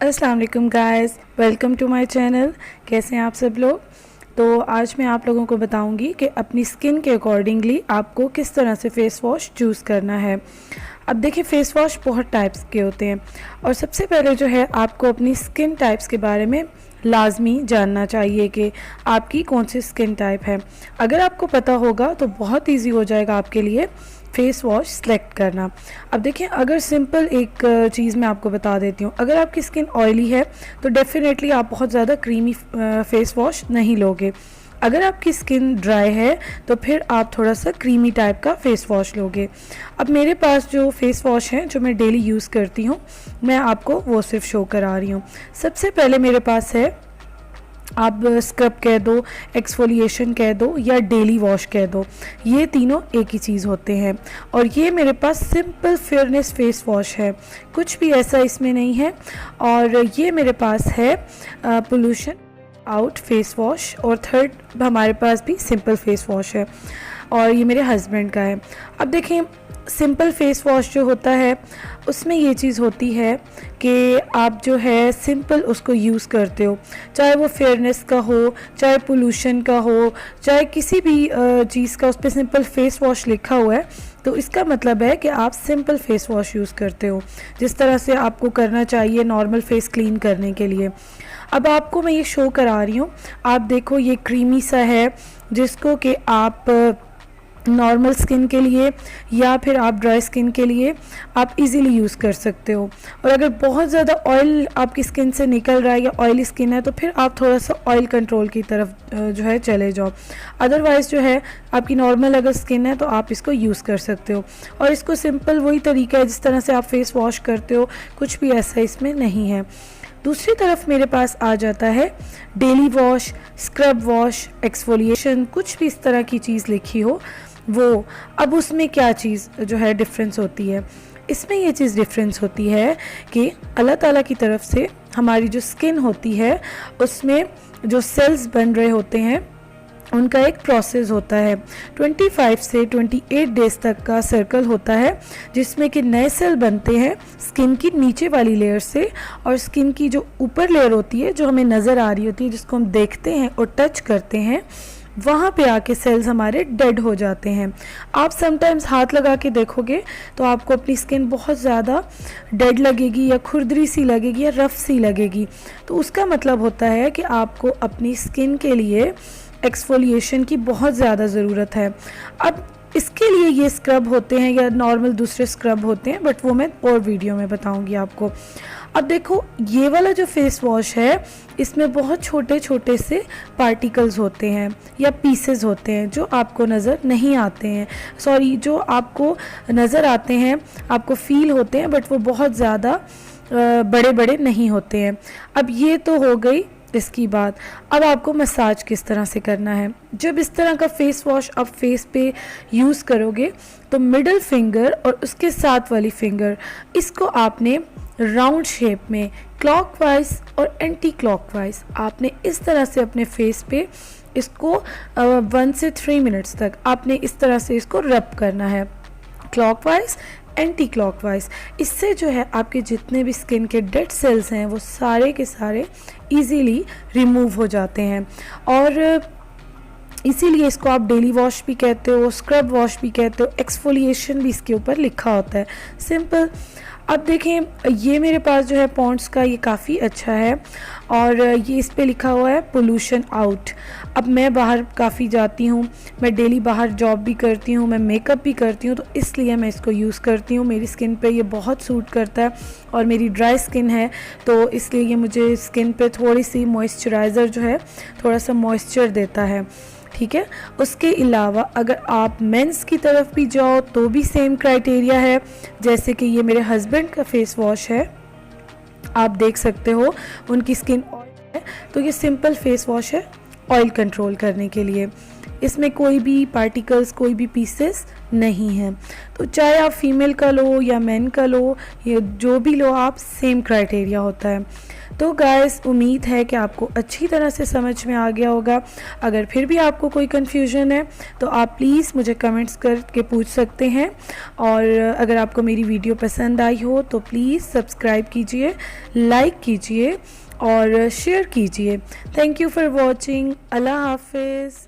अस्सलाम वालेकुम guys, welcome to my channel. कैसे हैं आप सब लोग। तो आज मैं आप लोगों को बताऊंगी कि अपनी स्किन के अकॉर्डिंगली आपको किस तरह से फ़ेस वॉश चूज़ करना है। अब देखिए, फ़ेस वॉश बहुत टाइप्स के होते हैं और सबसे पहले जो है आपको अपनी स्किन टाइप्स के बारे में लाजमी जानना चाहिए कि आपकी कौन सी स्किन टाइप है। अगर आपको पता होगा तो बहुत इजी हो जाएगा आपके लिए फ़ेस वॉश सेलेक्ट करना। अब देखिए, अगर सिंपल एक चीज़ मैं आपको बता देती हूँ, अगर आपकी स्किन ऑयली है तो डेफ़िनेटली आप बहुत ज़्यादा क्रीमी फ़ेस वॉश नहीं लोगे। अगर आपकी स्किन ड्राई है तो फिर आप थोड़ा सा क्रीमी टाइप का फ़ेस वॉश लोगे। अब मेरे पास जो फ़ेस वॉश हैं जो मैं डेली यूज़ करती हूँ, मैं आपको वो सिर्फ शो करा रही हूँ। सबसे पहले मेरे पास है, आप स्क्रब कह दो, एक्सफोलिएशन कह दो या डेली वॉश कह दो, ये तीनों एक ही चीज़ होते हैं। और ये मेरे पास सिंपल फेयरनेस फेस वॉश है, कुछ भी ऐसा इसमें नहीं है। और ये मेरे पास है पोल्यूशन आउट फेस वॉश, और थर्ड हमारे पास भी सिंपल फेस वॉश है और ये मेरे हस्बैंड का है। अब देखें, सिंपल फेस वॉश जो होता है उसमें ये चीज़ होती है कि आप जो है सिंपल उसको यूज़ करते हो, चाहे वो फेयरनेस का हो, चाहे पोल्यूशन का हो, चाहे किसी भी चीज़ का उस पर सिंपल फेस वॉश लिखा हुआ है, तो इसका मतलब है कि आप सिंपल फेस वॉश यूज़ करते हो, जिस तरह से आपको करना चाहिए नॉर्मल फेस क्लीन करने के लिए। अब आपको मैं ये शो करा रही हूँ, आप देखो ये क्रीमी सा है, जिसको कि आप नॉर्मल स्किन के लिए या फिर आप ड्राई स्किन के लिए आप इजीली यूज़ कर सकते हो। और अगर बहुत ज़्यादा ऑयल आपकी स्किन से निकल रहा है या ऑयली स्किन है तो फिर आप थोड़ा सा ऑयल कंट्रोल की तरफ जो है चले जाओ। अदरवाइज़ जो है आपकी नॉर्मल अगर स्किन है तो आप इसको यूज़ कर सकते हो। और इसको सिंपल वही तरीका है जिस तरह से आप फेस वॉश करते हो, कुछ भी ऐसा इसमें नहीं है। दूसरी तरफ मेरे पास आ जाता है daily wash, scrub wash, exfoliation, कुछ भी इस तरह की चीज़ लिखी हो वो। अब उसमें क्या चीज़ जो है डिफरेंस होती है, इसमें ये चीज़ डिफरेंस होती है कि अल्लाह ताला की तरफ से हमारी जो स्किन होती है उसमें जो सेल्स बन रहे होते हैं उनका एक प्रोसेस होता है। 25 से 28 डेज़ तक का सर्कल होता है जिसमें कि नए सेल बनते हैं स्किन की नीचे वाली लेयर से, और स्किन की जो ऊपर लेयर होती है जो हमें नज़र आ रही होती है, जिसको हम देखते हैं और टच करते हैं, वहाँ पे आके सेल्स हमारे डेड हो जाते हैं। आप समटाइम्स हाथ लगा के देखोगे तो आपको अपनी स्किन बहुत ज़्यादा डेड लगेगी या खुरदरी सी लगेगी या रफ सी लगेगी, तो उसका मतलब होता है कि आपको अपनी स्किन के लिए एक्सफोलिएशन की बहुत ज़्यादा ज़रूरत है। अब इसके लिए ये स्क्रब होते हैं या नॉर्मल दूसरे स्क्रब होते हैं, बट वो मैं और वीडियो में बताऊंगी आपको। अब देखो, ये वाला जो फेस वॉश है इसमें बहुत छोटे छोटे से पार्टिकल्स होते हैं या पीसेस होते हैं जो आपको नज़र नहीं आते हैं, सॉरी जो आपको नज़र आते हैं, आपको फील होते हैं, बट वो बहुत ज़्यादा बड़े बड़े नहीं होते हैं। अब ये तो हो गई इसकी बात। अब आपको मसाज किस तरह से करना है। जब इस तरह का फेस वॉश आप फेस पे यूज़ करोगे तो मिडल फिंगर और उसके साथ वाली फिंगर, इसको आपने राउंड शेप में क्लॉकवाइज और एंटी क्लॉकवाइज आपने इस तरह से अपने फेस पे इसको 1 से 3 मिनट्स तक आपने इस तरह से इसको रब करना है, क्लॉकवाइज एंटी क्लॉकवाइज। इससे जो है आपके जितने भी स्किन के डेड सेल्स हैं वो सारे के सारे इजीली रिमूव हो जाते हैं। और इसीलिए इसको आप डेली वॉश भी कहते हो, स्क्रब वॉश भी कहते हो, एक्सफोलिएशन भी इसके ऊपर लिखा होता है, सिंपल। अब देखें, ये मेरे पास जो है पॉन्ड्स का, ये काफ़ी अच्छा है और ये इस पे लिखा हुआ है पोल्यूशन आउट। अब मैं बाहर काफ़ी जाती हूँ, मैं डेली बाहर जॉब भी करती हूँ, मैं मेकअप भी करती हूँ, तो इसलिए मैं इसको यूज़ करती हूँ। मेरी स्किन पे ये बहुत सूट करता है और मेरी ड्राई स्किन है तो इसलिए ये मुझे स्किन पे थोड़ी सी मॉइस्चराइज़र जो है थोड़ा सा मॉइस्चर देता है, ठीक है। उसके अलावा अगर आप मेंस की तरफ भी जाओ तो भी सेम क्राइटेरिया है। जैसे कि ये मेरे हस्बैंड का फेस वॉश है, आप देख सकते हो उनकी स्किन ऑयल है, तो ये सिंपल फेस वॉश है ऑयल कंट्रोल करने के लिए। इसमें कोई भी पार्टिकल्स, कोई भी पीसेस नहीं है। तो चाहे आप फीमेल का लो या मेन का लो, ये जो भी लो आप, सेम क्राइटेरिया होता है। तो गाइस उम्मीद है कि आपको अच्छी तरह से समझ में आ गया होगा। अगर फिर भी आपको कोई कन्फ्यूजन है तो आप प्लीज़ मुझे कमेंट्स करके पूछ सकते हैं। और अगर आपको मेरी वीडियो पसंद आई हो तो प्लीज़ सब्सक्राइब कीजिए, लाइक कीजिए और शेयर कीजिए। Thank you for watching. अल्लाह हाफिज़।